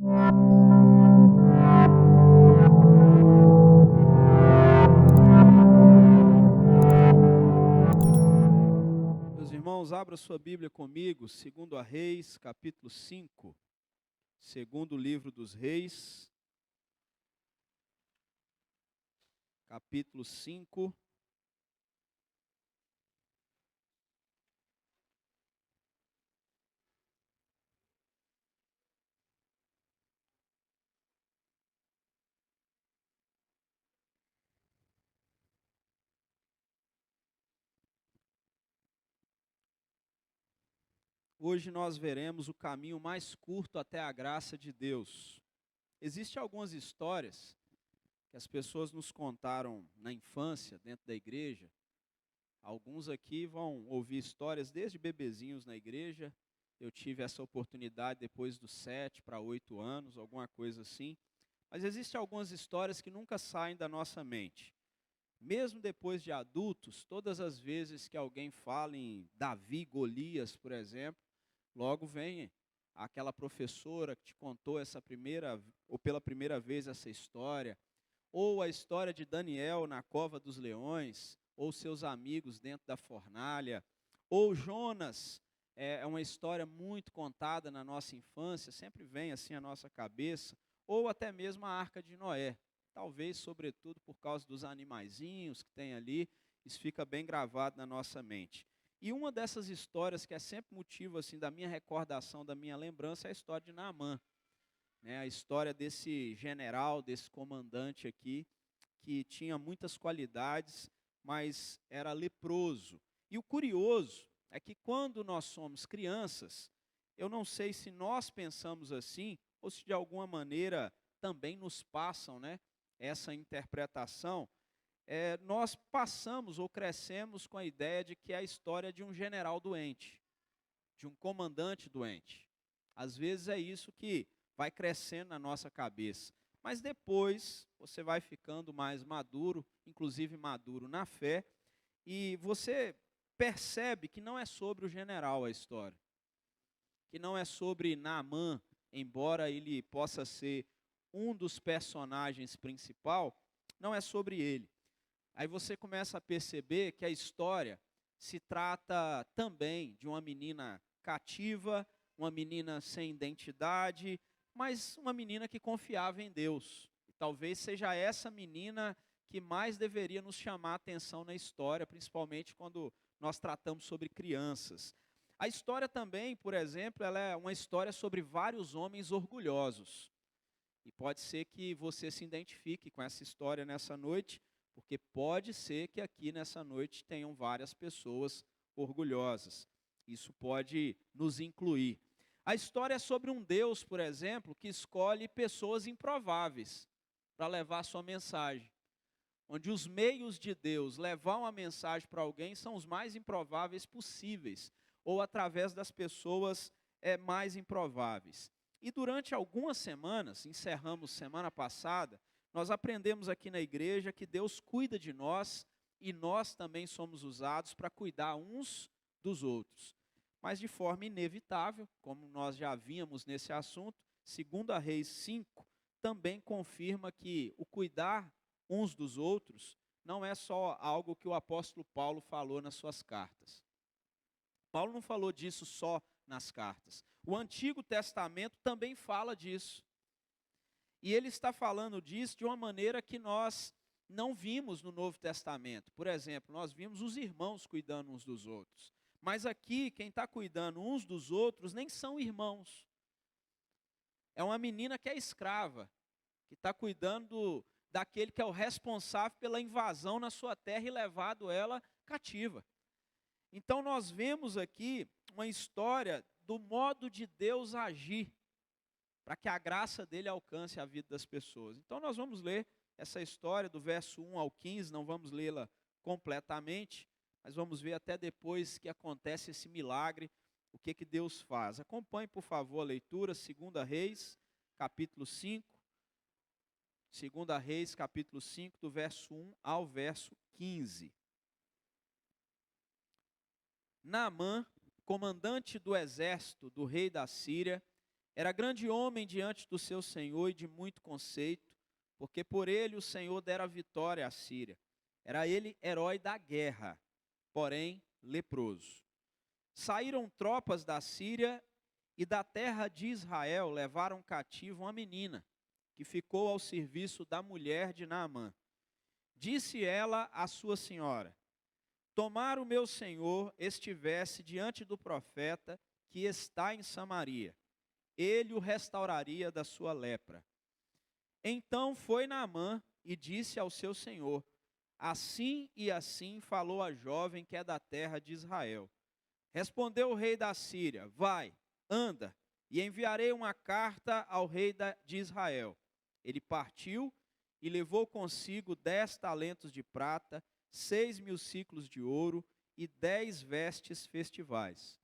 Meus irmãos, abra sua Bíblia comigo, segundo a Reis, capítulo 5, segundo livro dos Reis, capítulo 5. Hoje nós veremos o caminho mais curto até a graça de Deus. Existem algumas histórias que as pessoas nos contaram na infância, dentro da igreja. Alguns aqui vão ouvir histórias desde bebezinhos na igreja. Eu tive essa oportunidade depois dos 7 para 8 anos, alguma coisa assim. Mas existem algumas histórias que nunca saem da nossa mente. Mesmo depois de adultos, todas as vezes que alguém fala em Davi, Golias, por exemplo, logo vem aquela professora que te contou pela primeira vez essa história, ou a história de Daniel na cova dos leões, ou seus amigos dentro da fornalha, ou Jonas, é uma história muito contada na nossa infância, sempre vem assim à nossa cabeça, ou até mesmo a Arca de Noé. Talvez, sobretudo, por causa dos animaizinhos que tem ali, isso fica bem gravado na nossa mente. E uma dessas histórias que é sempre motivo assim da minha recordação, da minha lembrança, é a história de Naamã, né? A história desse general, desse comandante aqui, que tinha muitas qualidades, mas era leproso. E o curioso é que quando nós somos crianças, eu não sei se nós pensamos assim, ou se de alguma maneira também nos passam, né, essa interpretação, nós passamos ou crescemos com a ideia de que é a história de um general doente, de um comandante doente. Às vezes é isso que vai crescendo na nossa cabeça. Mas depois você vai ficando mais maduro, inclusive maduro na fé, e você percebe que não é sobre o general a história, que não é sobre Naamã, embora ele possa ser um dos personagens principal, não é sobre ele. Aí você começa a perceber que a história se trata também de uma menina cativa, uma menina sem identidade, mas uma menina que confiava em Deus. E talvez seja essa menina que mais deveria nos chamar a atenção na história, principalmente quando nós tratamos sobre crianças. A história também, por exemplo, ela é uma história sobre vários homens orgulhosos. E pode ser que você se identifique com essa história nessa noite, porque pode ser que aqui nessa noite tenham várias pessoas orgulhosas. Isso pode nos incluir. A história é sobre um Deus, por exemplo, que escolhe pessoas improváveis para levar a sua mensagem. Onde os meios de Deus levar uma mensagem para alguém são os mais improváveis possíveis, ou através das pessoas mais improváveis. E durante algumas semanas, encerramos semana passada, nós aprendemos aqui na igreja que Deus cuida de nós e nós também somos usados para cuidar uns dos outros. Mas de forma inevitável, como nós já vimos nesse assunto, segundo a Reis 5, também confirma que o cuidar uns dos outros não é só algo que o apóstolo Paulo falou nas suas cartas. Paulo não falou disso só nas cartas. O Antigo Testamento também fala disso. E ele está falando disso de uma maneira que nós não vimos no Novo Testamento. Por exemplo, nós vimos os irmãos cuidando uns dos outros. Mas aqui, quem está cuidando uns dos outros nem são irmãos. É uma menina que é escrava, que está cuidando daquele que é o responsável pela invasão na sua terra e levado ela cativa. Então nós vemos aqui uma história do modo de Deus agir, para que a graça dele alcance a vida das pessoas. Então nós vamos ler essa história do verso 1 ao 15, não vamos lê-la completamente, mas vamos ver até depois que acontece esse milagre, o que Deus faz. Acompanhe, por favor, a leitura, 2 Reis, capítulo 5. 2 Reis, capítulo 5, do verso 1 ao verso 15. Naamã, comandante do exército do rei da Síria, Era grande homem diante do seu senhor e de muito conceito, porque por ele o Senhor dera vitória à Síria. Era ele herói da guerra, porém leproso. Saíram tropas da Síria e da terra de Israel levaram cativo uma menina, que ficou ao serviço da mulher de Naamã. Disse ela à sua senhora: tomara o meu senhor estivesse diante do profeta que está em Samaria, ele o restauraria da sua lepra. Então foi Naamã e disse ao seu senhor: assim e assim falou a jovem que é da terra de Israel. Respondeu o rei da Síria: vai, anda, e enviarei uma carta ao rei de Israel. Ele partiu e levou consigo 10 talentos de prata, 6.000 siclos de ouro e 10 vestes festivais.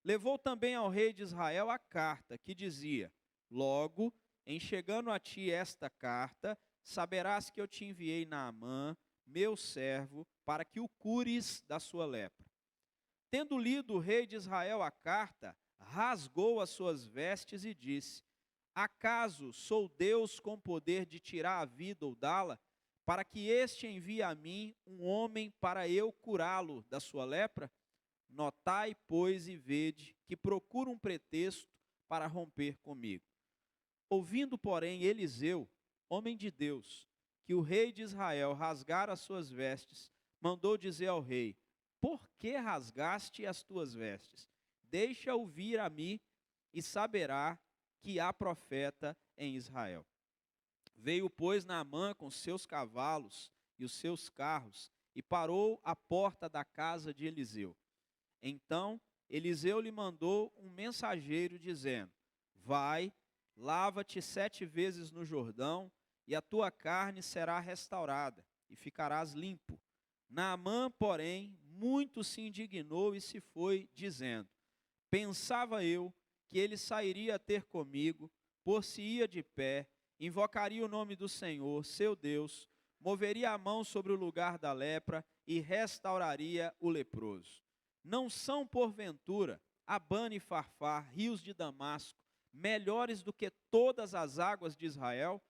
Levou também ao rei de Israel a carta que dizia: logo, em chegando a ti esta carta, saberás que eu te enviei Naamã, meu servo, para que o cures da sua lepra. Tendo lido o rei de Israel a carta, rasgou as suas vestes e disse: acaso sou Deus com poder de tirar a vida ou dá-la, para que este envie a mim um homem para eu curá-lo da sua lepra? Notai, pois, e vede que procura um pretexto para romper comigo. Ouvindo, porém, Eliseu, homem de Deus, que o rei de Israel rasgara as suas vestes, mandou dizer ao rei: por que rasgaste as tuas vestes? Deixa-o vir a mim e saberá que há profeta em Israel. Veio, pois, Naamã com seus cavalos e os seus carros e parou à porta da casa de Eliseu. Então Eliseu lhe mandou um mensageiro dizendo: vai, lava-te 7 vezes no Jordão, e a tua carne será restaurada, e ficarás limpo. Naamã, porém, muito se indignou e se foi, dizendo: pensava eu que ele sairia a ter comigo, por-se-ia de pé, invocaria o nome do Senhor, seu Deus, moveria a mão sobre o lugar da lepra e restauraria o leproso. Não são, porventura, Abana e Farfar, rios de Damasco, melhores do que todas as águas de Israel?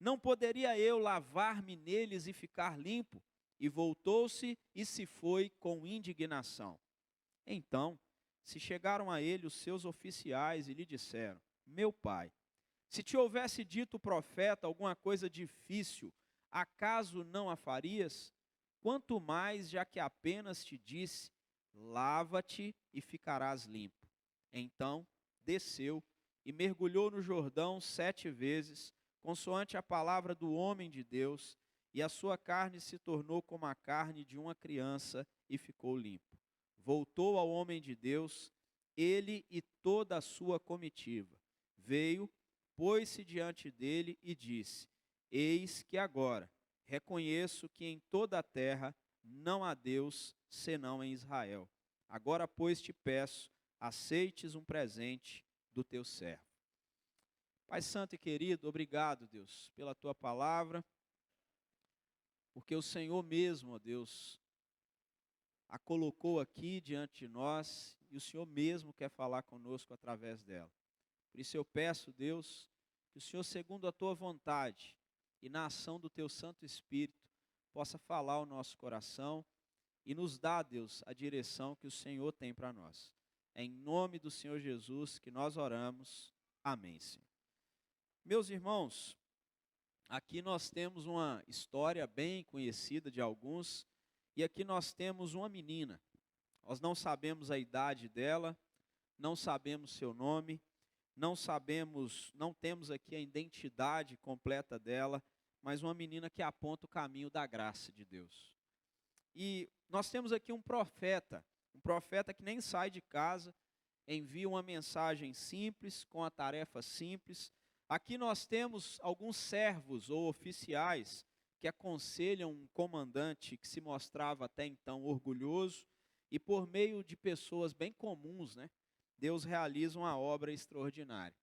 Não poderia eu lavar-me neles e ficar limpo? E voltou-se e se foi com indignação. Então se chegaram a ele os seus oficiais e lhe disseram: meu pai, se te houvesse dito o profeta alguma coisa difícil, acaso não a farias? Quanto mais, já que apenas te disse: lava-te e ficarás limpo. Então desceu e mergulhou no Jordão 7 vezes, consoante a palavra do homem de Deus, e a sua carne se tornou como a carne de uma criança e ficou limpo. Voltou ao homem de Deus, ele e toda a sua comitiva. Veio, pôs-se diante dele e disse: eis que agora reconheço que em toda a terra não há Deus senão em Israel. Agora, pois, te peço, aceites um presente do teu servo. Pai santo e querido, obrigado, Deus, pela tua palavra, porque o Senhor mesmo, ó Deus, a colocou aqui diante de nós e o Senhor mesmo quer falar conosco através dela. Por isso eu peço, Deus, que o Senhor, segundo a tua vontade e na ação do teu Santo Espírito, possa falar ao nosso coração e nos dá, Deus, a direção que o Senhor tem para nós. É em nome do Senhor Jesus que nós oramos. Amém, Senhor. Meus irmãos, aqui nós temos uma história bem conhecida de alguns, e aqui nós temos uma menina. Nós não sabemos a idade dela, não sabemos seu nome, não temos aqui a identidade completa dela, mas uma menina que aponta o caminho da graça de Deus. E nós temos aqui um profeta que nem sai de casa, envia uma mensagem simples, com a tarefa simples. Aqui nós temos alguns servos ou oficiais que aconselham um comandante que se mostrava até então orgulhoso, e por meio de pessoas bem comuns, Deus realiza uma obra extraordinária.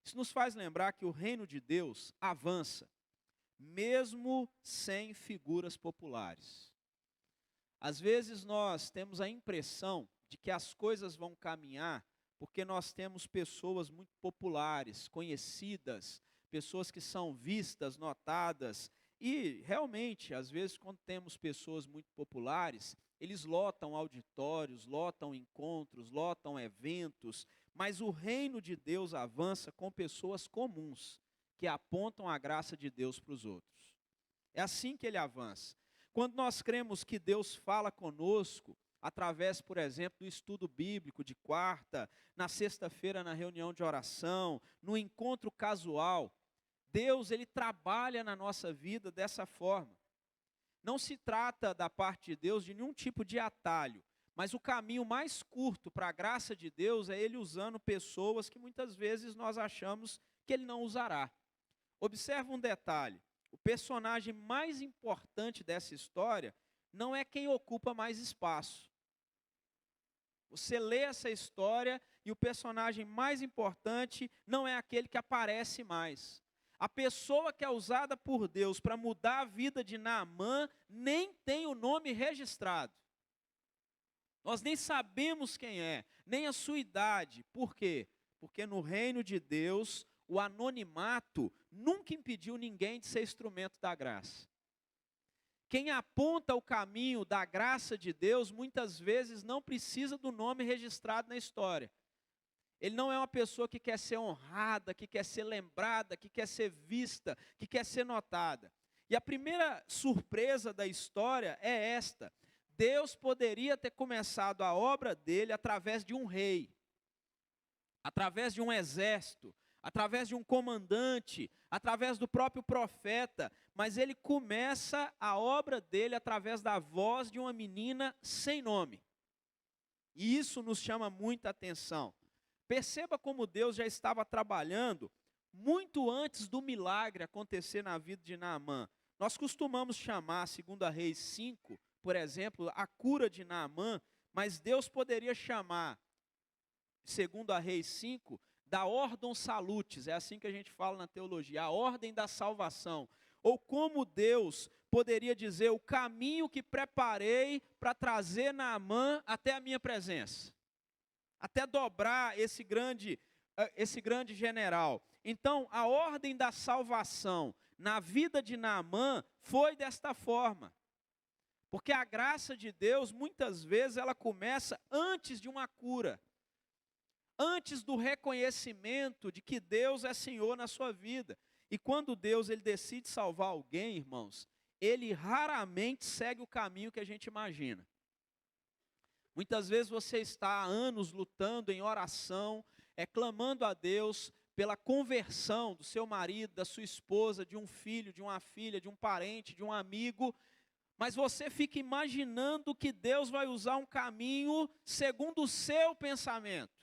Isso nos faz lembrar que o reino de Deus avança, mesmo sem figuras populares. Às vezes nós temos a impressão de que as coisas vão caminhar porque nós temos pessoas muito populares, conhecidas, pessoas que são vistas, notadas, e realmente, às vezes, quando temos pessoas muito populares, eles lotam auditórios, lotam encontros, lotam eventos, mas o reino de Deus avança com pessoas comuns, que apontam a graça de Deus para os outros. É assim que ele avança. Quando nós cremos que Deus fala conosco, através, por exemplo, do estudo bíblico de quarta, na sexta-feira na reunião de oração, no encontro casual, Deus, ele trabalha na nossa vida dessa forma. Não se trata da parte de Deus de nenhum tipo de atalho, mas o caminho mais curto para a graça de Deus é ele usando pessoas que muitas vezes nós achamos que ele não usará. Observa um detalhe, o personagem mais importante dessa história não é quem ocupa mais espaço. Você lê essa história e o personagem mais importante não é aquele que aparece mais. A pessoa que é usada por Deus para mudar a vida de Naamã nem tem o nome registrado. Nós nem sabemos quem é, nem a sua idade. Por quê? Porque no reino de Deus, o anonimato nunca impediu ninguém de ser instrumento da graça. Quem aponta o caminho da graça de Deus, muitas vezes não precisa do nome registrado na história. Ele não é uma pessoa que quer ser honrada, que quer ser lembrada, que quer ser vista, que quer ser notada. E a primeira surpresa da história é esta: Deus poderia ter começado a obra dele através de um rei, através de um exército, através de um comandante, através do próprio profeta, mas ele começa a obra dele através da voz de uma menina sem nome. E isso nos chama muita atenção. Perceba como Deus já estava trabalhando muito antes do milagre acontecer na vida de Naamã. Nós costumamos chamar, segundo a Reis 5, por exemplo, a cura de Naamã, mas Deus poderia chamar, segundo a Reis 5, da ordem salutis, é assim que a gente fala na teologia, a ordem da salvação. Ou como Deus poderia dizer, o caminho que preparei para trazer Naamã até a minha presença. Até dobrar esse grande general. Então, a ordem da salvação na vida de Naamã foi desta forma. Porque a graça de Deus, muitas vezes, ela começa antes de uma cura. Antes do reconhecimento de que Deus é Senhor na sua vida. E quando Deus ele decide salvar alguém, irmãos, ele raramente segue o caminho que a gente imagina. Muitas vezes você está há anos lutando em oração, clamando a Deus pela conversão do seu marido, da sua esposa, de um filho, de uma filha, de um parente, de um amigo, mas você fica imaginando que Deus vai usar um caminho segundo o seu pensamento.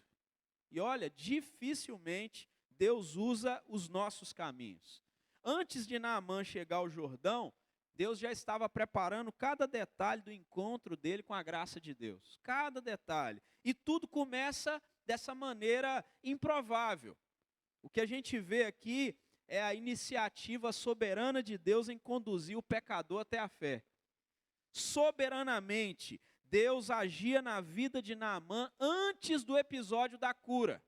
E olha, dificilmente Deus usa os nossos caminhos. Antes de Naamã chegar ao Jordão, Deus já estava preparando cada detalhe do encontro dele com a graça de Deus. Cada detalhe. E tudo começa dessa maneira improvável. O que a gente vê aqui é a iniciativa soberana de Deus em conduzir o pecador até a fé. Soberanamente, Deus agia na vida de Naamã antes do episódio da cura.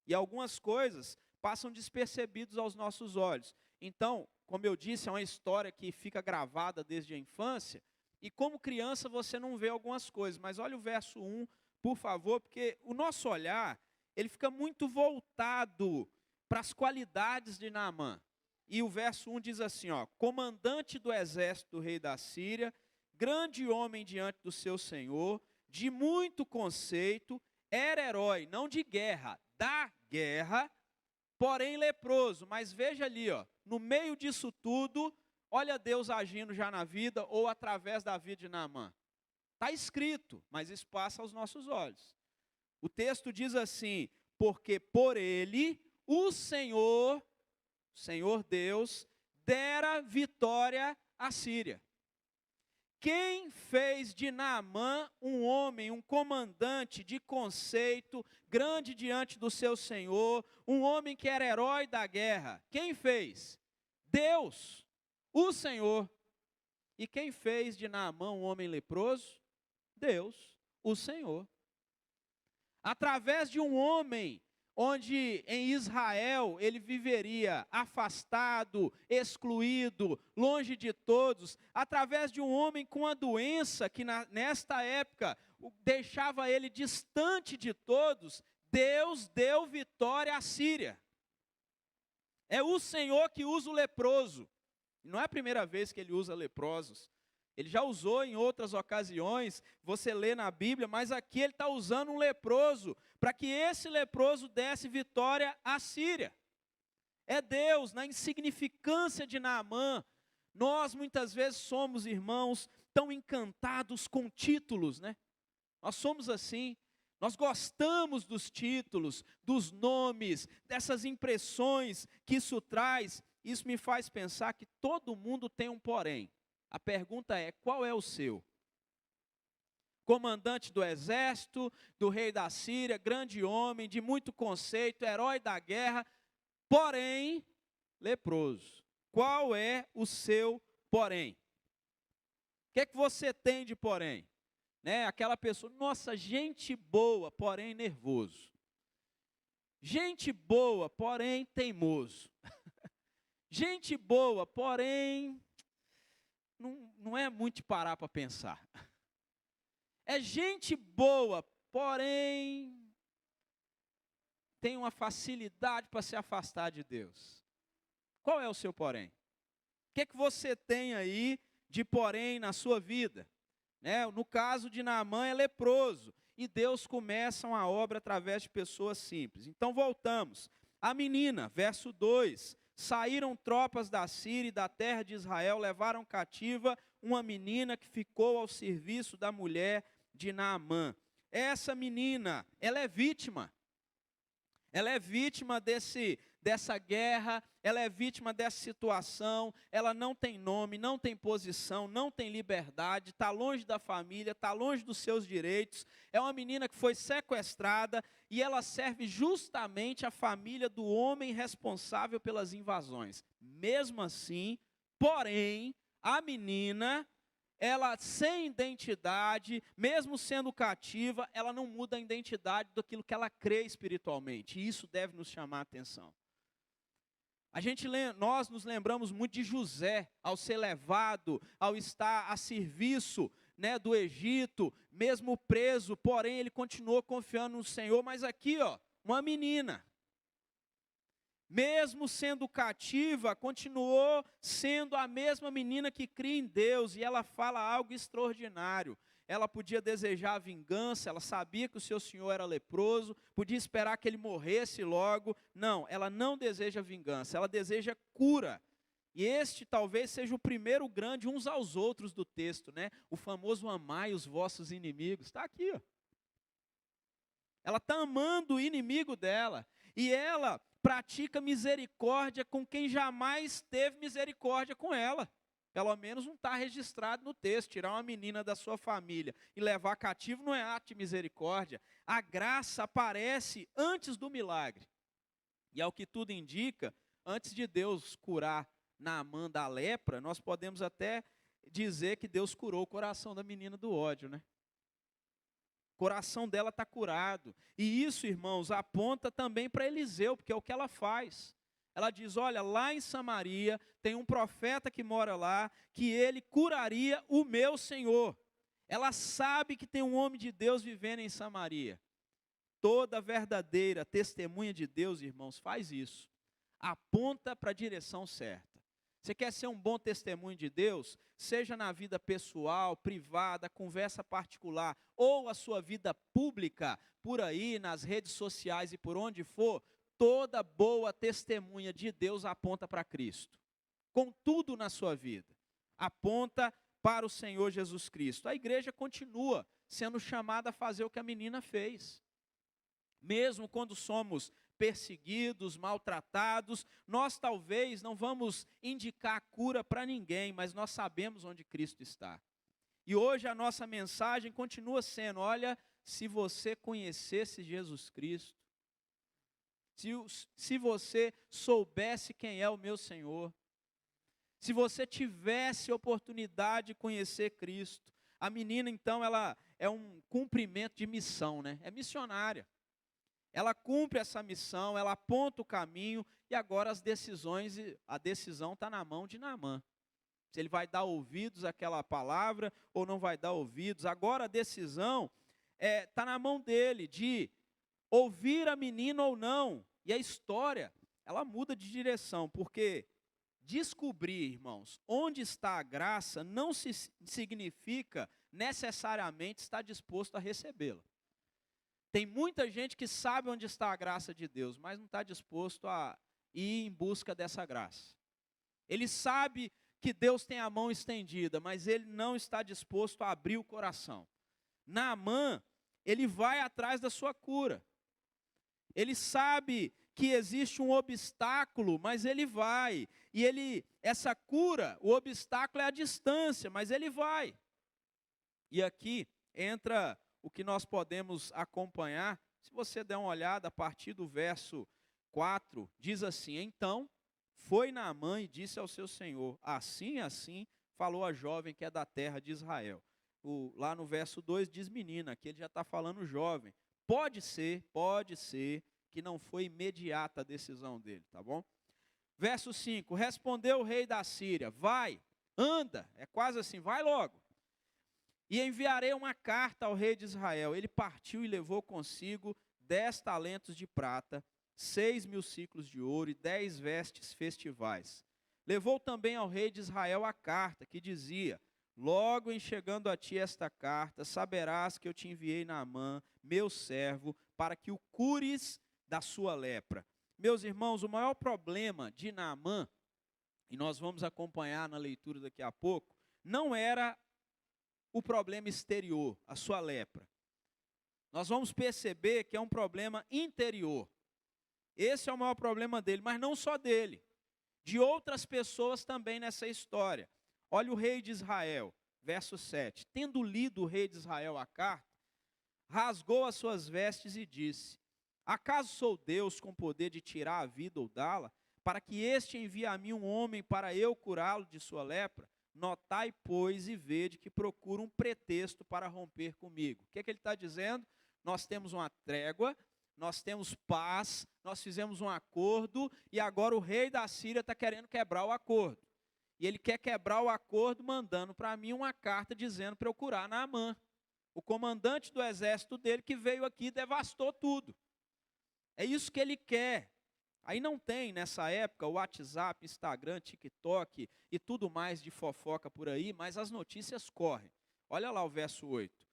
E algumas coisas passam despercebidas aos nossos olhos. Então, como eu disse, é uma história que fica gravada desde a infância, e como criança você não vê algumas coisas, mas olha o verso 1, por favor, porque o nosso olhar, ele fica muito voltado para as qualidades de Naamã. E o verso 1 diz assim, comandante do exército do rei da Síria, grande homem diante do seu senhor, de muito conceito, era herói, não de guerra, da guerra, porém leproso. Mas veja ali, no meio disso tudo, olha Deus agindo já na vida ou através da vida de Naamã. Está escrito, mas isso passa aos nossos olhos. O texto diz assim, porque por ele o Senhor Deus, dera vitória à Síria. Quem fez de Naamã um homem, um comandante de conceito, grande diante do seu Senhor, um homem que era herói da guerra? Quem fez? Deus, o Senhor. E quem fez de Naamã um homem leproso? Deus, o Senhor. através de um homem onde em Israel ele viveria afastado, excluído, longe de todos, através de um homem com a doença que nesta época deixava ele distante de todos, Deus deu vitória à Síria. É o Senhor que usa o leproso. Não é a primeira vez que ele usa leprosos. Ele já usou em outras ocasiões, você lê na Bíblia, mas aqui ele está usando um leproso, para que esse leproso desse vitória à Síria. É Deus, na insignificância de Naamã. Nós muitas vezes somos, irmãos, tão encantados com títulos, né? Nós somos assim, nós gostamos dos títulos, dos nomes, dessas impressões que isso traz. Isso me faz pensar que todo mundo tem um porém. A pergunta é, qual é o seu? Comandante do exército, do rei da Síria, grande homem, de muito conceito, herói da guerra, porém, leproso. Qual é o seu porém? O que é que você tem de porém? Né? Aquela pessoa, nossa, gente boa, porém nervoso. Gente boa, porém teimoso. Gente boa, porém não é muito de parar para pensar. É gente boa, porém tem uma facilidade para se afastar de Deus. Qual é o seu porém? O que é que você tem aí de porém na sua vida? Né? No caso de Naamã é leproso. E Deus começa uma obra através de pessoas simples. Então voltamos. A menina, verso 2. Saíram tropas da Síria e da terra de Israel, levaram cativa uma menina que ficou ao serviço da mulher de Naamã. Essa menina, ela é vítima. Ela é vítima dessa guerra, ela é vítima dessa situação, ela não tem nome, não tem posição, não tem liberdade, está longe da família, está longe dos seus direitos. É uma menina que foi sequestrada e ela serve justamente a família do homem responsável pelas invasões. Mesmo assim, porém, a menina, ela sem identidade, mesmo sendo cativa, ela não muda a identidade daquilo que ela crê espiritualmente. E isso deve nos chamar a atenção. Nós nos lembramos muito de José, ao ser levado, ao estar a serviço, né, do Egito, mesmo preso, porém ele continuou confiando no Senhor. Mas aqui, uma menina, mesmo sendo cativa, continuou sendo a mesma menina que cria em Deus, e ela fala algo extraordinário. Ela podia desejar vingança, ela sabia que o seu senhor era leproso, podia esperar que ele morresse logo. Não, ela não deseja vingança, ela deseja cura. E este talvez seja o primeiro grande uns aos outros do texto, né? O famoso amai os vossos inimigos, está aqui, Ela está amando o inimigo dela, e ela pratica misericórdia com quem jamais teve misericórdia com ela. Pelo menos não está registrado no texto. Tirar uma menina da sua família e levar cativo não é ato de misericórdia. A graça aparece antes do milagre. E ao que tudo indica, antes de Deus curar Naamã da lepra, nós podemos até dizer que Deus curou o coração da menina do ódio, né? O coração dela está curado. E isso, irmãos, aponta também para Eliseu, porque é o que ela faz. Ela diz, olha, lá em Samaria tem um profeta que mora lá, que ele curaria o meu Senhor. Ela sabe que tem um homem de Deus vivendo em Samaria. Toda verdadeira testemunha de Deus, irmãos, faz isso. Aponta para a direção certa. Você quer ser um bom testemunho de Deus? Seja na vida pessoal, privada, conversa particular, ou a sua vida pública, por aí, nas redes sociais e por onde for, toda boa testemunha de Deus aponta para Cristo. Com tudo na sua vida, aponta para o Senhor Jesus Cristo. A igreja continua sendo chamada a fazer o que a menina fez. Mesmo quando somos perseguidos, maltratados, nós talvez não vamos indicar cura para ninguém, mas nós sabemos onde Cristo está. E hoje a nossa mensagem continua sendo, olha, se você conhecesse Jesus Cristo, se você soubesse quem é o meu Senhor, se você tivesse oportunidade de conhecer Cristo. A menina, então, ela é um cumprimento de missão, né? É missionária. Ela cumpre essa missão, ela aponta o caminho e agora a decisão está na mão de Naamã. Se ele vai dar ouvidos àquela palavra ou não vai dar ouvidos. Agora a decisão está na mão dele de ouvir a menina ou não. E a história, ela muda de direção, porque descobrir, irmãos, onde está a graça não significa necessariamente estar disposto a recebê-la. Tem muita gente que sabe onde está a graça de Deus, mas não está disposto a ir em busca dessa graça. Ele sabe que Deus tem a mão estendida, mas ele não está disposto a abrir o coração. Naamã, ele vai atrás da sua cura. Ele sabe que existe um obstáculo, mas ele vai. E essa cura, o obstáculo é a distância, mas ele vai. E aqui entra o que nós podemos acompanhar. Se você der uma olhada a partir do verso 4, diz assim: então foi Naamã e disse ao seu senhor, assim falou a jovem que é da terra de Israel. Lá no verso 2 diz menina, aqui ele já está falando jovem. Pode ser que não foi imediata a decisão dele, tá bom? Verso 5, respondeu o rei da Síria, vai, anda, é quase assim, vai logo. E enviarei uma carta ao rei de Israel. Ele partiu e levou consigo 10 talentos de prata, 6.000 siclos de ouro e 10 vestes festivais. Levou também ao rei de Israel a carta que dizia, logo em chegando a ti esta carta, saberás que eu te enviei Naamã, meu servo, para que o cures da sua lepra. Meus irmãos, o maior problema de Naamã, e nós vamos acompanhar na leitura daqui a pouco, não era o problema exterior, a sua lepra. Nós vamos perceber que é um problema interior. Esse é o maior problema dele, mas não só dele, de outras pessoas também nessa história. Olha o rei de Israel, verso 7. Tendo lido o rei de Israel a carta, rasgou as suas vestes e disse, acaso sou Deus com poder de tirar a vida ou dá-la, para que este envie a mim um homem para eu curá-lo de sua lepra? Notai, pois, e vede que procura um pretexto para romper comigo. O que ele está dizendo? Nós temos uma trégua, nós temos paz, nós fizemos um acordo, e agora o rei da Síria está querendo quebrar o acordo. E ele quer quebrar o acordo mandando para mim uma carta dizendo para eu curar Naamã. O comandante do exército dele que veio aqui e devastou tudo. É isso que ele quer. Aí não tem, nessa época, o WhatsApp, Instagram, TikTok e tudo mais de fofoca por aí, mas as notícias correm. Olha lá o verso 8.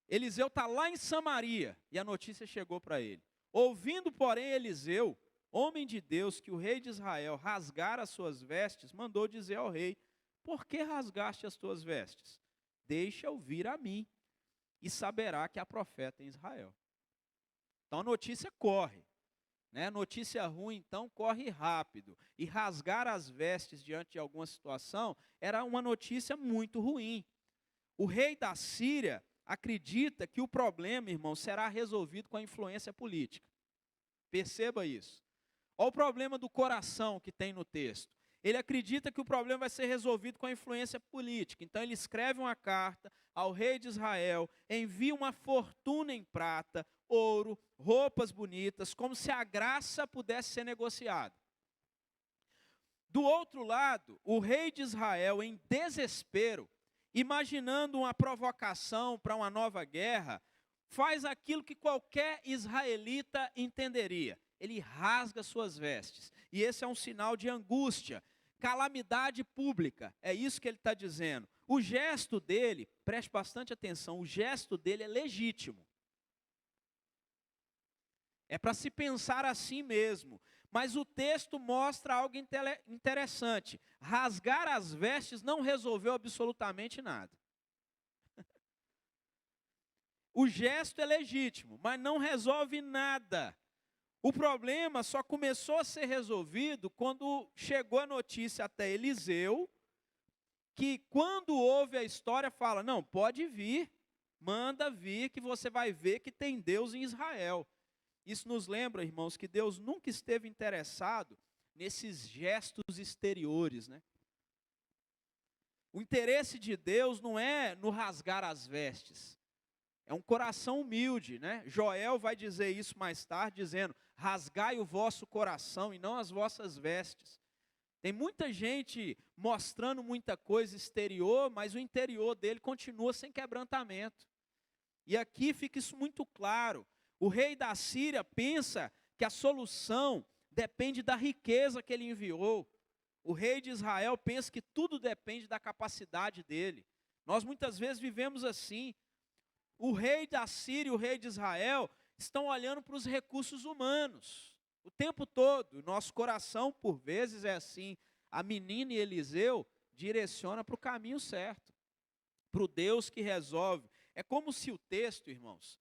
Eliseu está lá em Samaria e a notícia chegou para ele. Ouvindo, porém, Eliseu, homem de Deus, que o rei de Israel rasgara as suas vestes, mandou dizer ao rei, por que rasgaste as tuas vestes? Deixa-o vir a mim e saberá que há profeta em Israel. Então a notícia corre. Né? Notícia ruim, então, corre rápido. E rasgar as vestes diante de alguma situação era uma notícia muito ruim. O rei da Síria acredita que o problema, irmão, será resolvido com a influência política. Perceba isso. Olha o problema do coração que tem no texto. Ele acredita que o problema vai ser resolvido com a influência política. Então ele escreve uma carta ao rei de Israel, envia uma fortuna em prata, ouro, roupas bonitas, como se a graça pudesse ser negociada. Do outro lado, o rei de Israel, em desespero, imaginando uma provocação para uma nova guerra, faz aquilo que qualquer israelita entenderia. Ele rasga suas vestes. E esse é um sinal de angústia, calamidade pública. É isso que ele está dizendo. O gesto dele, preste bastante atenção, o gesto dele é legítimo. É para se pensar assim mesmo. Mas o texto mostra algo interessante. Rasgar as vestes não resolveu absolutamente nada. O gesto é legítimo, mas não resolve nada. O problema só começou a ser resolvido quando chegou a notícia até Eliseu, que quando ouve a história fala, não, pode vir, manda vir que você vai ver que tem Deus em Israel. Isso nos lembra, irmãos, que Deus nunca esteve interessado nesses gestos exteriores, né? O interesse de Deus não é no rasgar as vestes. É um coração humilde, né? Joel vai dizer isso mais tarde, dizendo: rasgai o vosso coração e não as vossas vestes. Tem muita gente mostrando muita coisa exterior, mas o interior dele continua sem quebrantamento. E aqui fica isso muito claro. O rei da Síria pensa que a solução depende da riqueza que ele enviou. O rei de Israel pensa que tudo depende da capacidade dele. Nós muitas vezes vivemos assim. O rei da Síria e o rei de Israel estão olhando para os recursos humanos o tempo todo. Nosso coração, por vezes, é assim. A menina e Eliseu direciona para o caminho certo, para o Deus que resolve. É como se o texto, irmãos,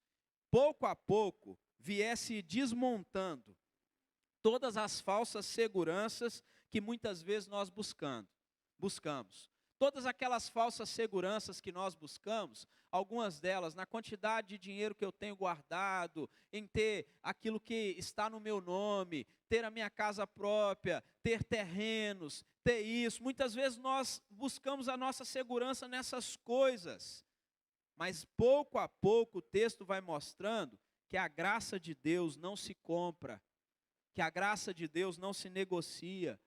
pouco a pouco, viesse desmontando todas as falsas seguranças que muitas vezes nós buscamos. Todas aquelas falsas seguranças que nós buscamos, algumas delas na quantidade de dinheiro que eu tenho guardado, em ter aquilo que está no meu nome, ter a minha casa própria, ter terrenos, ter isso. Muitas vezes nós buscamos a nossa segurança nessas coisas, mas pouco a pouco o texto vai mostrando que a graça de Deus não se compra, que a graça de Deus não se negocia,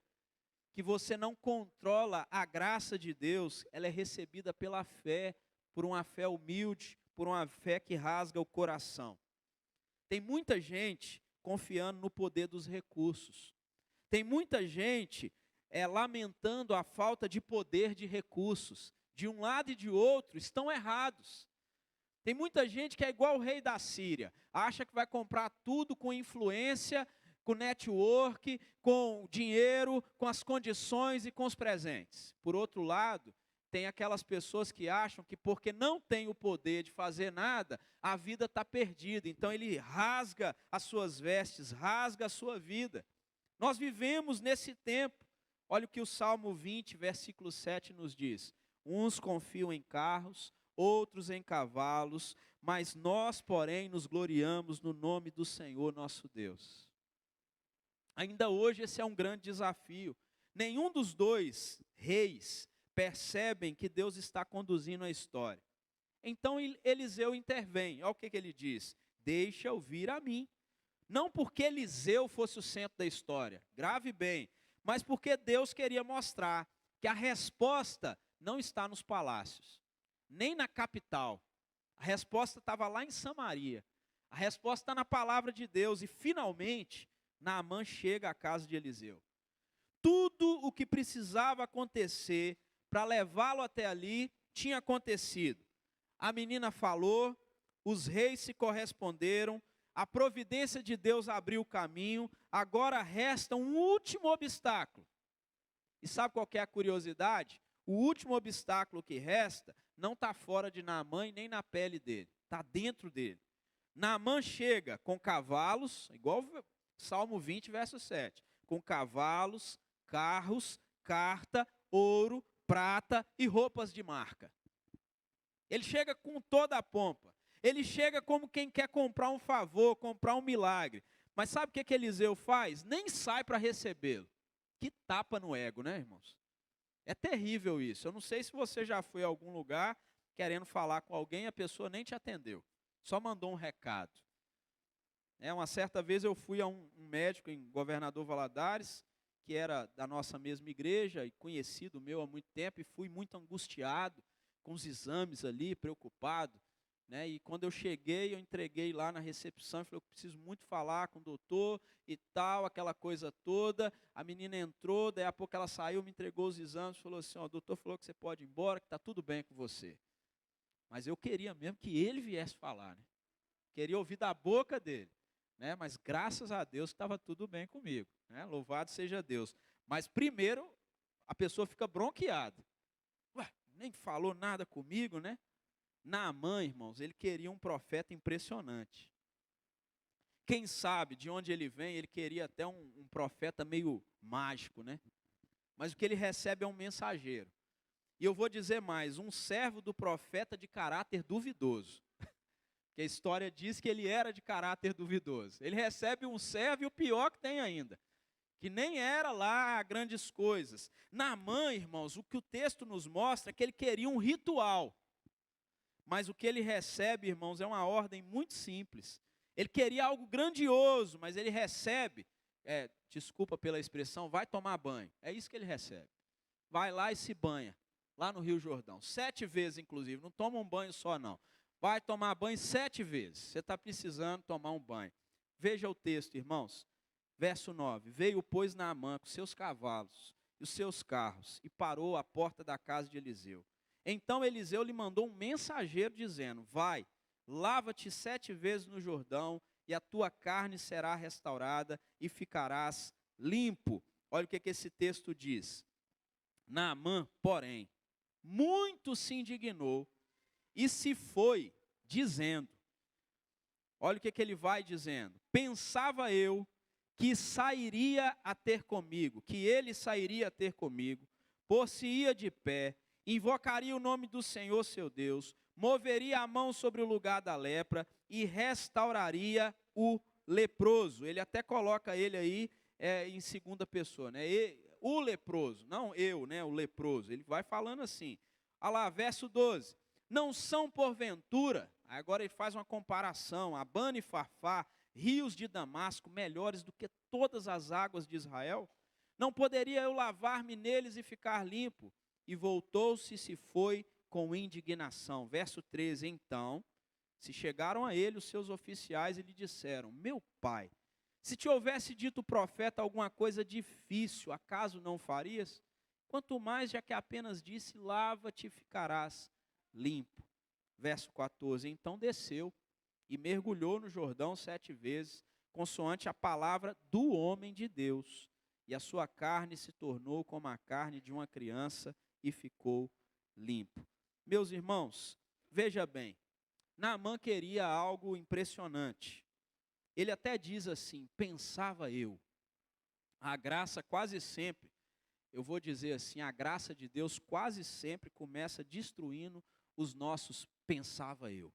que você não controla a graça de Deus, ela é recebida pela fé, por uma fé humilde, por uma fé que rasga o coração. Tem muita gente confiando no poder dos recursos. Tem muita gente lamentando a falta de poder de recursos. De um lado e de outro estão errados. Tem muita gente que é igual o rei da Síria, acha que vai comprar tudo com influência, com network, com dinheiro, com as condições e com os presentes. Por outro lado, tem aquelas pessoas que acham que porque não tem o poder de fazer nada, a vida está perdida. Então ele rasga as suas vestes, rasga a sua vida. Nós vivemos nesse tempo. Olha o que o Salmo 20, versículo 7 nos diz. Uns confiam em carros, outros em cavalos, mas nós, porém, nos gloriamos no nome do Senhor nosso Deus. Ainda hoje esse é um grande desafio. Nenhum dos dois reis percebem que Deus está conduzindo a história. Então Eliseu intervém. Olha o que ele diz: deixa-o vir a mim. Não porque Eliseu fosse o centro da história, grave bem, mas porque Deus queria mostrar que a resposta não está nos palácios, nem na capital. A resposta estava lá em Samaria. A resposta está na palavra de Deus. E finalmente Naamã chega à casa de Eliseu. Tudo o que precisava acontecer para levá-lo até ali tinha acontecido. A menina falou, os reis se corresponderam, a providência de Deus abriu o caminho, agora resta um último obstáculo. E sabe qual que é a curiosidade? O último obstáculo que resta não está fora de Naamã e nem na pele dele, está dentro dele. Naamã chega com cavalos, igual Salmo 20, verso 7, com cavalos, carros, carta, ouro, prata e roupas de marca. Ele chega com toda a pompa. Ele chega como quem quer comprar um favor, comprar um milagre. Mas sabe o que Eliseu faz? Nem sai para recebê-lo. Que tapa no ego, né, irmãos? É terrível isso. Eu não sei se você já foi a algum lugar querendo falar com alguém e a pessoa nem te atendeu. Só mandou um recado. Uma certa vez eu fui a um médico em Governador Valadares, que era da nossa mesma igreja e conhecido meu há muito tempo, e fui muito angustiado com os exames ali, preocupado, né? E quando eu cheguei, eu entreguei lá na recepção, falei, eu preciso muito falar com o doutor e tal, aquela coisa toda. A menina entrou, daí a pouco ela saiu, me entregou os exames, falou assim, ó, o doutor falou que você pode ir embora, que está tudo bem com você. Mas eu queria mesmo que ele viesse falar, né? Queria ouvir da boca dele. Né? Mas graças a Deus estava tudo bem comigo, né? Louvado seja Deus. Mas primeiro a pessoa fica bronqueada. Ué, nem falou nada comigo, né? Naamã, irmãos, ele queria um profeta impressionante. Quem sabe de onde ele vem, ele queria até um profeta meio mágico, né? Mas o que ele recebe é um mensageiro. E eu vou dizer mais, um servo do profeta de caráter duvidoso. Que a história diz que ele era de caráter duvidoso. Ele recebe um servo e o pior que tem ainda, que nem era lá grandes coisas. Naamã, irmãos, o que o texto nos mostra é que ele queria um ritual. Mas o que ele recebe, irmãos, é uma ordem muito simples. Ele queria algo grandioso, mas ele recebe, desculpa pela expressão, vai tomar banho. É isso que ele recebe. Vai lá e se banha, lá no Rio Jordão. 7 vezes, inclusive, não toma um banho só, não. Vai tomar banho 7 vezes. Você está precisando tomar um banho. Veja o texto, irmãos. Verso 9, veio, pois, Naamã com seus cavalos e os seus carros, e parou à porta da casa de Eliseu. Então Eliseu lhe mandou um mensageiro, dizendo, vai, lava-te 7 vezes no Jordão, e a tua carne será restaurada, e ficarás limpo. Olha o que esse texto diz. Naamã, porém, muito se indignou, e se foi, dizendo, olha o que ele vai dizendo, pensava eu, que sairia a ter comigo, que ele sairia a ter comigo, por-se-ia de pé, invocaria o nome do Senhor seu Deus, moveria a mão sobre o lugar da lepra e restauraria o leproso. Ele até coloca ele aí em segunda pessoa, né? O leproso, não eu, né? O leproso. Ele vai falando assim. Olha lá, verso 12. Não são porventura, agora ele faz uma comparação, Abana e Farfá, rios de Damasco, melhores do que todas as águas de Israel? Não poderia eu lavar-me neles e ficar limpo? E voltou-se e se foi com indignação. Verso 13, então, se chegaram a ele os seus oficiais e lhe disseram, meu pai, se te houvesse dito o profeta alguma coisa difícil, acaso não farias? Quanto mais, já que apenas disse, lava-te e ficarás limpo. Verso 14, então desceu e mergulhou no Jordão 7 vezes, consoante a palavra do homem de Deus. E a sua carne se tornou como a carne de uma criança e ficou limpo. Meus irmãos, veja bem, Naamã queria algo impressionante. Ele até diz assim, pensava eu. A graça quase sempre, eu vou dizer assim, a graça de Deus quase sempre começa destruindo os nossos pensava eu.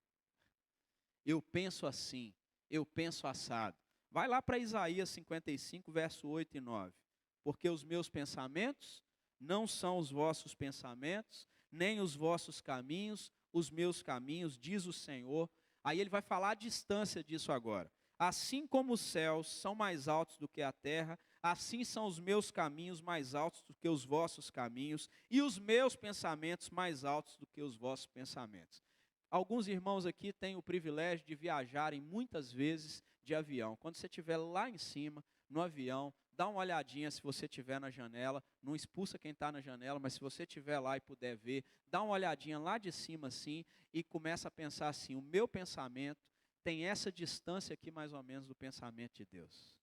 Eu penso assim, eu penso assado. Vai lá para Isaías 55, verso 8 e 9. Porque os meus pensamentos não são os vossos pensamentos, nem os vossos caminhos, os meus caminhos, diz o Senhor. Aí ele vai falar a distância disso agora. Assim como os céus são mais altos do que a terra, assim são os meus caminhos mais altos do que os vossos caminhos, e os meus pensamentos mais altos do que os vossos pensamentos. Alguns irmãos aqui têm o privilégio de viajarem muitas vezes de avião. Quando você estiver lá em cima, no avião, dá uma olhadinha se você estiver na janela, não expulsa quem está na janela, mas se você estiver lá e puder ver, dá uma olhadinha lá de cima assim e começa a pensar assim, o meu pensamento tem essa distância aqui mais ou menos do pensamento de Deus.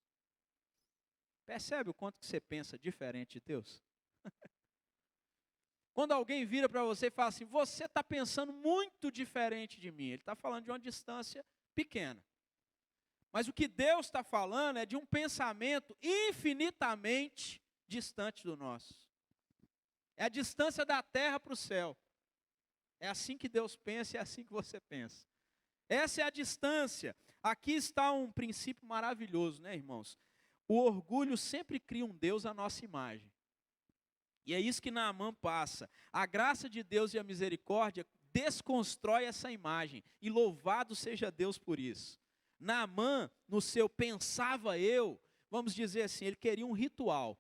Percebe o quanto que você pensa diferente de Deus? Quando alguém vira para você e fala assim, você está pensando muito diferente de mim. Ele está falando de uma distância pequena. Mas o que Deus está falando é de um pensamento infinitamente distante do nosso. É a distância da terra para o céu. É assim que Deus pensa e é assim que você pensa. Essa é a distância. Aqui está um princípio maravilhoso, né, irmãos? O orgulho sempre cria um Deus à nossa imagem. E é isso que Naamã passa. A graça de Deus e a misericórdia desconstrói essa imagem. E louvado seja Deus por isso. Naamã, no seu pensava eu, vamos dizer assim, ele queria um ritual.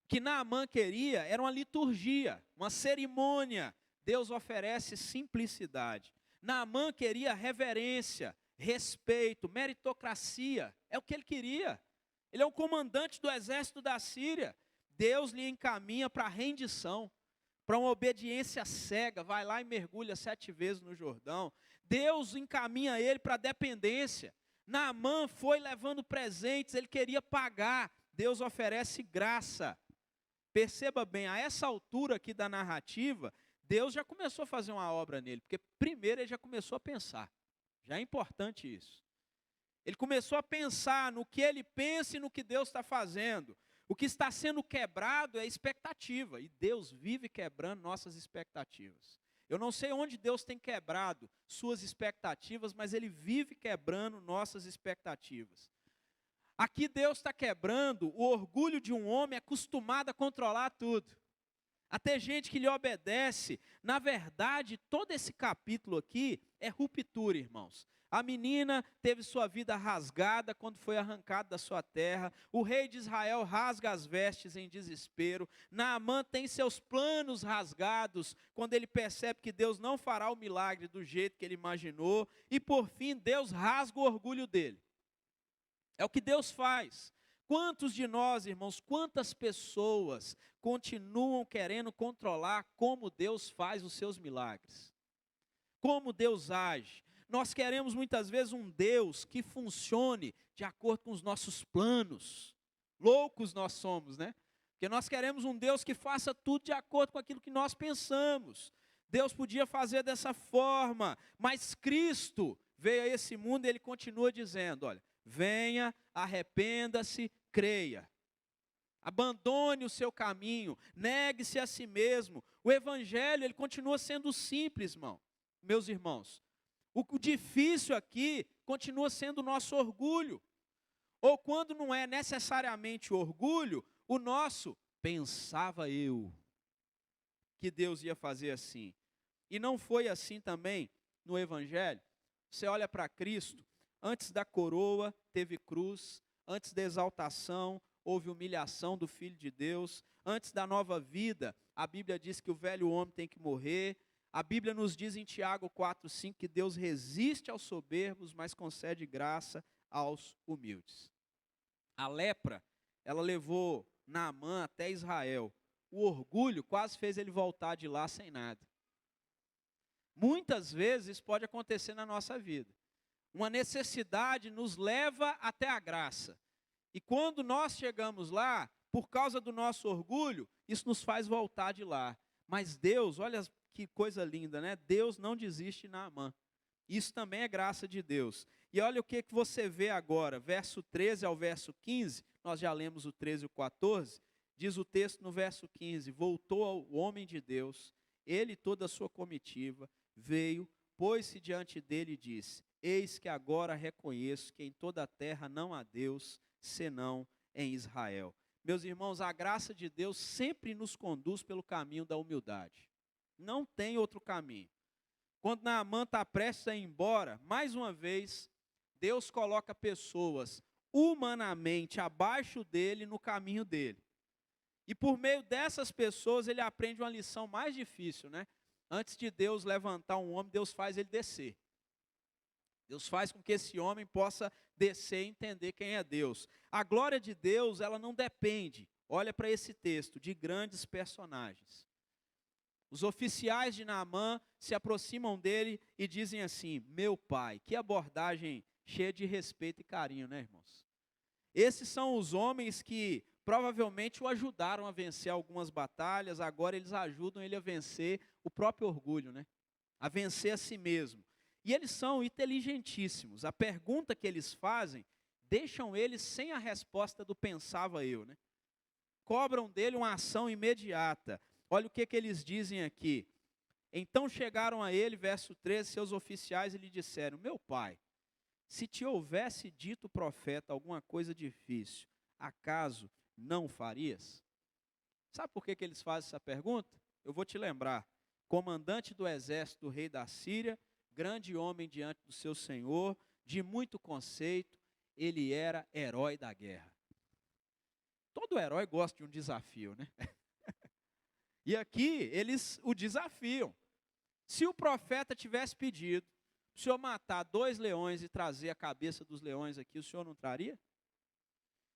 O que Naamã queria era uma liturgia, uma cerimônia. Deus oferece simplicidade. Naamã queria reverência, respeito, meritocracia. É o que ele queria. Ele é o comandante do exército da Síria. Deus lhe encaminha para a rendição, para uma obediência cega. Vai lá e mergulha 7 vezes no Jordão. Deus encaminha ele para a dependência. Naamã foi levando presentes, ele queria pagar. Deus oferece graça. Perceba bem, a essa altura aqui da narrativa, Deus já começou a fazer uma obra nele, porque primeiro ele já começou a pensar. Já é importante isso. Ele começou a pensar no que ele pensa e no que Deus está fazendo. O que está sendo quebrado é expectativa, e Deus vive quebrando nossas expectativas. Eu não sei onde Deus tem quebrado suas expectativas, mas Ele vive quebrando nossas expectativas. Aqui Deus está quebrando o orgulho de um homem acostumado a controlar tudo. Até gente que lhe obedece. Na verdade, todo esse capítulo aqui é ruptura, irmãos. A menina teve sua vida rasgada quando foi arrancada da sua terra. O rei de Israel rasga as vestes em desespero. Naamã tem seus planos rasgados quando ele percebe que Deus não fará o milagre do jeito que ele imaginou. E por fim, Deus rasga o orgulho dele. É o que Deus faz. Quantos de nós, irmãos, quantas pessoas continuam querendo controlar como Deus faz os seus milagres? Como Deus age? Nós queremos muitas vezes um Deus que funcione de acordo com os nossos planos. Loucos nós somos, né? Porque nós queremos um Deus que faça tudo de acordo com aquilo que nós pensamos. Deus podia fazer dessa forma, mas Cristo veio a esse mundo e Ele continua dizendo, olha, venha, arrependa-se, creia. Abandone o seu caminho, negue-se a si mesmo. O evangelho, ele continua sendo simples, irmão. Meus irmãos, o difícil aqui continua sendo o nosso orgulho. Ou quando não é necessariamente o orgulho, o nosso pensava eu que Deus ia fazer assim. E não foi assim também no evangelho. Você olha para Cristo, antes da coroa teve cruz, antes da exaltação houve humilhação do Filho de Deus, antes da nova vida, a Bíblia diz que o velho homem tem que morrer. A Bíblia nos diz em Tiago 4,5 que Deus resiste aos soberbos, mas concede graça aos humildes. A lepra, ela levou Naamã até Israel. O orgulho quase fez ele voltar de lá sem nada. Muitas vezes isso pode acontecer na nossa vida. Uma necessidade nos leva até a graça. E quando nós chegamos lá, por causa do nosso orgulho, isso nos faz voltar de lá. Mas Deus, olha que coisa linda, né? Deus não desiste de Naamã. Isso também é graça de Deus. E olha o que você vê agora, verso 13 ao verso 15, nós já lemos o 13 e o 14, diz o texto no verso 15, voltou ao homem de Deus, ele e toda a sua comitiva, veio, pôs-se diante dele e disse, eis que agora reconheço que em toda a terra não há Deus, senão em Israel. Meus irmãos, a graça de Deus sempre nos conduz pelo caminho da humildade. Não tem outro caminho. Quando Naamã está prestes a ir embora, mais uma vez, Deus coloca pessoas humanamente abaixo dele no caminho dele. E por meio dessas pessoas, ele aprende uma lição mais difícil, né? Antes de Deus levantar um homem, Deus faz ele descer. Deus faz com que esse homem possa descer e entender quem é Deus. A glória de Deus, ela não depende, olha para esse texto, de grandes personagens. Os oficiais de Naamã se aproximam dele e dizem assim, meu pai, que abordagem cheia de respeito e carinho, né, irmãos? Esses são os homens que provavelmente o ajudaram a vencer algumas batalhas, agora eles ajudam ele a vencer o próprio orgulho, né? A vencer a si mesmo. E eles são inteligentíssimos. A pergunta que eles fazem, deixam eles sem a resposta do pensava eu, né? Cobram dele uma ação imediata. Olha o que eles dizem aqui. Então chegaram a ele, verso 13, seus oficiais e lhe disseram, meu pai, se te houvesse dito o profeta alguma coisa difícil, acaso não farias? Sabe por que eles fazem essa pergunta? Eu vou te lembrar. Comandante do exército do rei da Síria, grande homem diante do seu senhor, de muito conceito, ele era herói da guerra. Todo herói gosta de um desafio, né? E aqui eles o desafiam. Se o profeta tivesse pedido, o senhor matar 2 leões e trazer a cabeça dos leões aqui, o senhor não traria?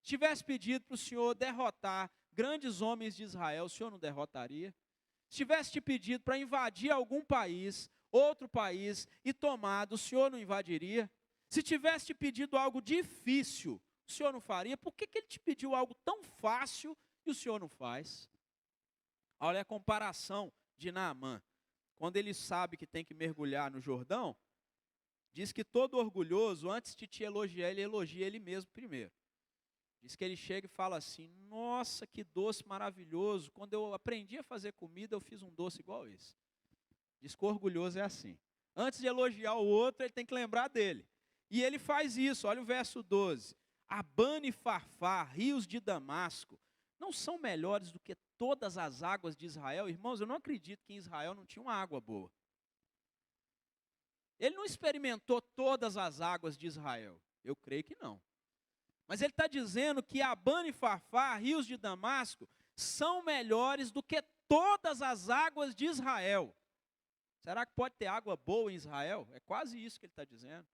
Se tivesse pedido para o senhor derrotar grandes homens de Israel, o senhor não derrotaria? Se tivesse te pedido para invadir algum país, outro país, e tomado, o senhor não invadiria? Se tivesse te pedido algo difícil, o senhor não faria? Por que ele te pediu algo tão fácil e o senhor não faz? Olha a comparação de Naamã. Quando ele sabe que tem que mergulhar no Jordão, diz que todo orgulhoso, antes de te elogiar, ele elogia ele mesmo primeiro. Diz que ele chega e fala assim, nossa, que doce maravilhoso, quando eu aprendi a fazer comida, eu fiz um doce igual esse. Diz que o orgulhoso é assim. Antes de elogiar o outro, ele tem que lembrar dele. E ele faz isso, olha o verso 12. Abana e Farfar, rios de Damasco, não são melhores do que todas as águas de Israel? Irmãos, eu não acredito que em Israel não tinha uma água boa. Ele não experimentou todas as águas de Israel. Eu creio que não. Mas ele está dizendo que Abana e Farfar, rios de Damasco, são melhores do que todas as águas de Israel. Será que pode ter água boa em Israel? É quase isso que ele está dizendo.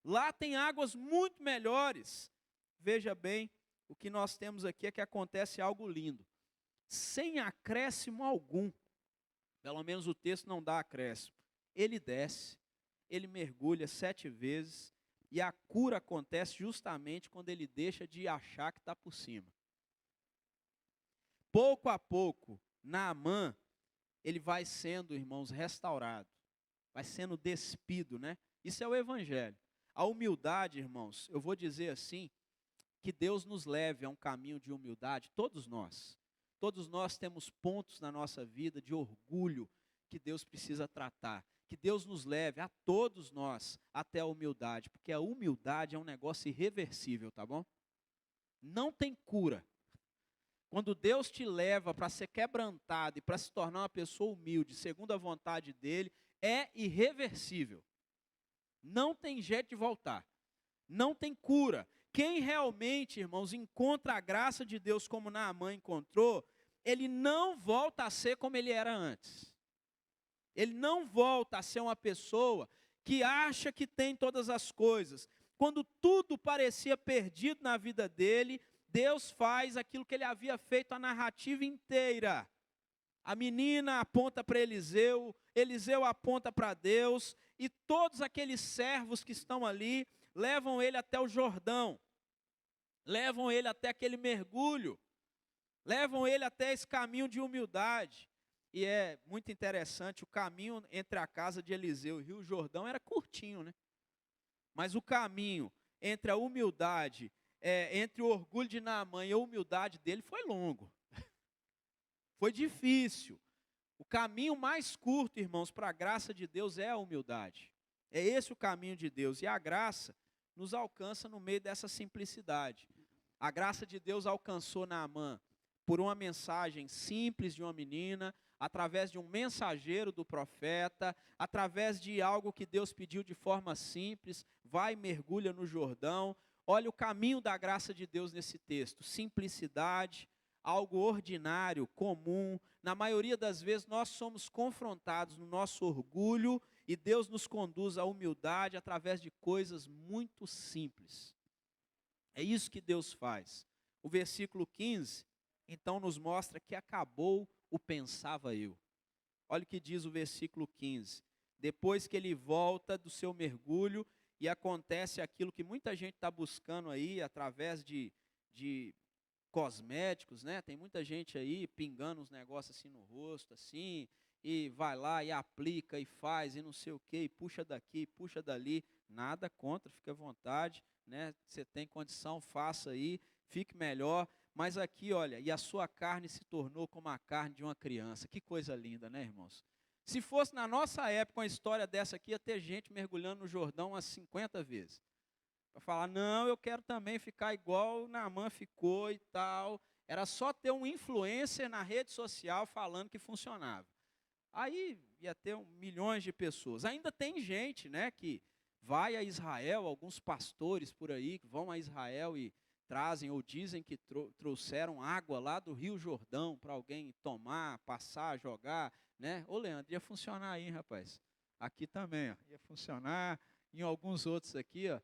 Lá tem águas muito melhores. Veja bem, o que nós temos aqui é que acontece algo lindo. Sem acréscimo algum. Pelo menos o texto não dá acréscimo. Ele desce, ele mergulha 7 vezes, e a cura acontece justamente quando ele deixa de achar que está por cima. Pouco a pouco, Naamã, ele vai sendo, irmãos, restaurado. Vai sendo despido, né? Isso é o evangelho. A humildade, irmãos, eu vou dizer assim, que Deus nos leve a um caminho de humildade, todos nós. Todos nós temos pontos na nossa vida de orgulho que Deus precisa tratar. Que Deus nos leve, a todos nós, até a humildade, porque a humildade é um negócio irreversível, tá bom? Não tem cura. Quando Deus te leva para ser quebrantado e para se tornar uma pessoa humilde, segundo a vontade dEle, é irreversível. Não tem jeito de voltar. Não tem cura. Quem realmente, irmãos, encontra a graça de Deus como Naamã encontrou, ele não volta a ser como ele era antes. Ele não volta a ser uma pessoa que acha que tem todas as coisas. Quando tudo parecia perdido na vida dele, Deus faz aquilo que ele havia feito a narrativa inteira. A menina aponta para Eliseu, Eliseu aponta para Deus, e todos aqueles servos que estão ali levam ele até o Jordão, levam ele até aquele mergulho, levam ele até esse caminho de humildade. E é muito interessante, o caminho entre a casa de Eliseu e o Rio Jordão era curtinho, né? Mas o caminho entre a humildade, entre o orgulho de Naamã e a humildade dele foi longo. Foi difícil. O caminho mais curto, irmãos, para a graça de Deus é a humildade. É esse o caminho de Deus. E a graça nos alcança no meio dessa simplicidade. A graça de Deus alcançou Naamã por uma mensagem simples de uma menina, através de um mensageiro do profeta, através de algo que Deus pediu de forma simples, vai e mergulha no Jordão. Olha o caminho da graça de Deus nesse texto, simplicidade, algo ordinário, comum. Na maioria das vezes nós somos confrontados no nosso orgulho e Deus nos conduz à humildade através de coisas muito simples. É isso que Deus faz. O versículo 15, então, nos mostra que acabou o pensava eu. Olha o que diz o versículo 15. Depois que ele volta do seu mergulho e acontece aquilo que muita gente está buscando aí através de cosméticos, né? Tem muita gente aí pingando uns negócios assim no rosto, assim, e vai lá e aplica e faz e não sei o quê, e puxa daqui, puxa dali. Nada contra, fique à vontade, né? Você tem condição, faça aí, fique melhor. Mas aqui, olha, e a sua carne se tornou como a carne de uma criança. Que coisa linda, né, irmãos? Se fosse na nossa época uma história dessa aqui, ia ter gente mergulhando no Jordão umas 50 vezes. Para falar, não, eu quero também ficar igual Naamã ficou e tal. Era só ter um influencer na rede social falando que funcionava. Aí ia ter milhões de pessoas. Ainda tem gente, né, que vai a Israel, alguns pastores por aí que vão a Israel e trazem ou dizem que trouxeram água lá do Rio Jordão para alguém tomar, passar, jogar, né? Ô Leandro, ia funcionar aí, rapaz. Aqui também, ó, ia funcionar. Em alguns outros aqui, ó,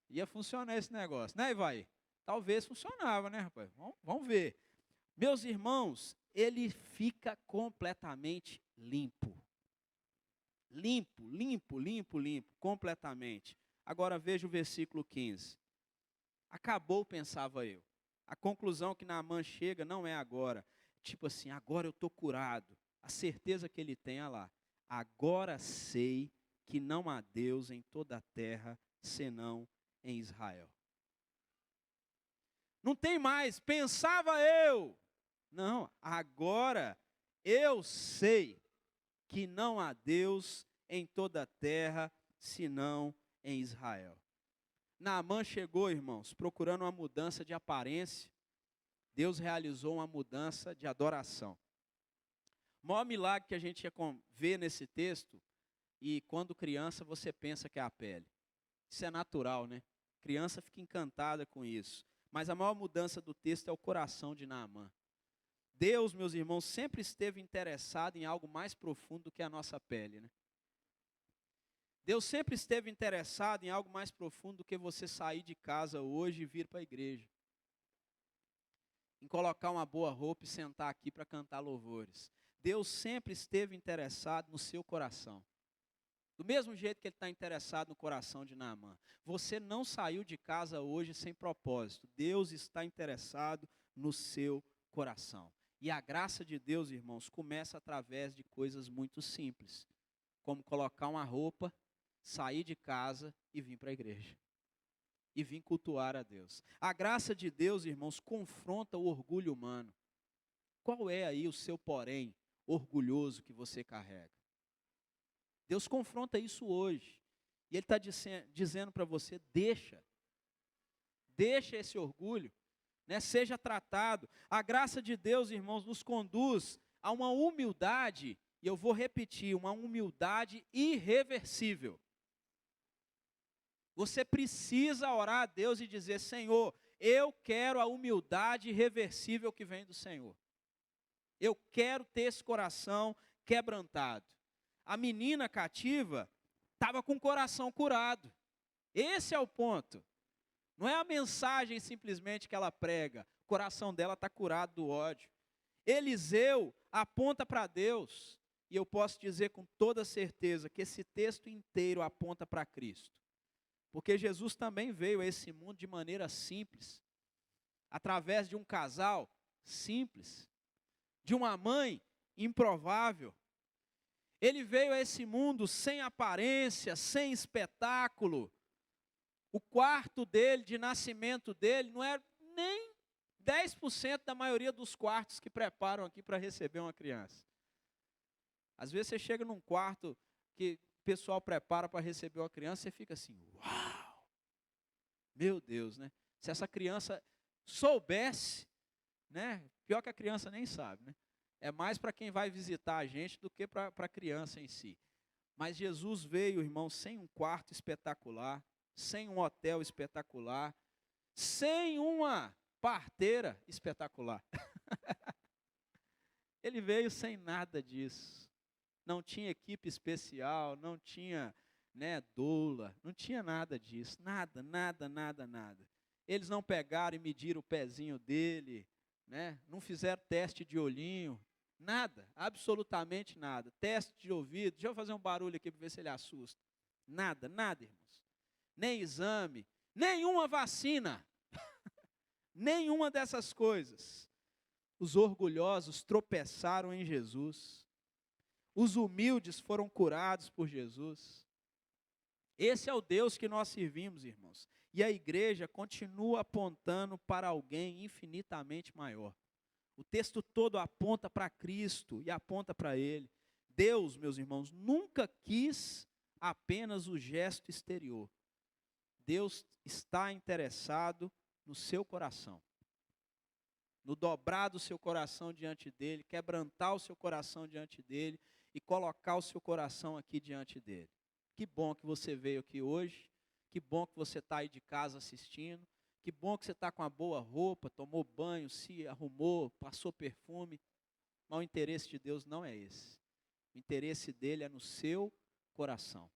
ia funcionar esse negócio, né, Ivaí? Talvez funcionava, né, rapaz? Vamos ver. Meus irmãos, ele fica completamente limpo. Limpo, limpo, limpo, limpo, completamente. Agora veja o versículo 15. Acabou, pensava eu. A conclusão que Naamã chega não é agora. Tipo assim, agora eu estou curado. A certeza que ele tem, olha lá. Agora sei que não há Deus em toda a terra, senão em Israel. Não tem mais, pensava eu. Não, agora eu sei que não há Deus em toda a terra, senão em Israel. Naamã chegou, irmãos, procurando uma mudança de aparência. Deus realizou uma mudança de adoração. O maior milagre que a gente vê nesse texto, e quando criança você pensa que é a pele. Isso é natural, né? Criança fica encantada com isso. Mas a maior mudança do texto é o coração de Naamã. Deus, meus irmãos, sempre esteve interessado em algo mais profundo do que a nossa pele, né? Deus sempre esteve interessado em algo mais profundo do que você sair de casa hoje e vir para a igreja. Em colocar uma boa roupa e sentar aqui para cantar louvores. Deus sempre esteve interessado no seu coração. Do mesmo jeito que Ele está interessado no coração de Naamã. Você não saiu de casa hoje sem propósito. Deus está interessado no seu coração. E a graça de Deus, irmãos, começa através de coisas muito simples. Como colocar uma roupa, sair de casa e vir para a igreja. E vir cultuar a Deus. A graça de Deus, irmãos, confronta o orgulho humano. Qual é aí o seu porém orgulhoso que você carrega? Deus confronta isso hoje. E Ele está dizendo para você, deixa esse orgulho, né, seja tratado. A graça de Deus, irmãos, nos conduz a uma humildade, e eu vou repetir, uma humildade irreversível. Você precisa orar a Deus e dizer, Senhor, eu quero a humildade irreversível que vem do Senhor. Eu quero ter esse coração quebrantado. A menina cativa estava com o coração curado. Esse é o ponto. Não é a mensagem simplesmente que ela prega. O coração dela está curado do ódio. Eliseu aponta para Deus. E eu posso dizer com toda certeza que esse texto inteiro aponta para Cristo. Porque Jesus também veio a esse mundo de maneira simples. Através de um casal simples. De uma mãe improvável. Ele veio a esse mundo sem aparência, sem espetáculo. O quarto dele, de nascimento dele, não é nem 10% da maioria dos quartos que preparam aqui para receber uma criança. Às vezes você chega num quarto que o pessoal prepara para receber uma criança, você fica assim, uau! Meu Deus, né? Se essa criança soubesse, né? Pior que a criança nem sabe, né? É mais para quem vai visitar a gente do que para a criança em si. Mas Jesus veio, irmão, sem um quarto espetacular, sem um hotel espetacular, sem uma parteira espetacular. Ele veio sem nada disso. Não tinha equipe especial, não tinha, né, doula, não tinha nada disso. Nada, nada, nada, nada. Eles não pegaram e mediram o pezinho dele, né? Não fizeram teste de olhinho. Nada, absolutamente nada. Teste de ouvido, deixa eu fazer um barulho aqui para ver se ele assusta. Nada, nada, irmãos. Nem exame, nenhuma vacina. Nenhuma dessas coisas. Os orgulhosos tropeçaram em Jesus. Os humildes foram curados por Jesus. Esse é o Deus que nós servimos, irmãos. E a igreja continua apontando para alguém infinitamente maior. O texto todo aponta para Cristo e aponta para Ele. Deus, meus irmãos, nunca quis apenas o gesto exterior. Deus está interessado no seu coração. No dobrar do seu coração diante dEle, quebrantar o seu coração diante dEle e colocar o seu coração aqui diante dEle. Que bom que você veio aqui hoje. Que bom que você está aí de casa assistindo. Que bom que você está com uma boa roupa, tomou banho, se arrumou, passou perfume. Mas o interesse de Deus não é esse. O interesse dele é no seu coração.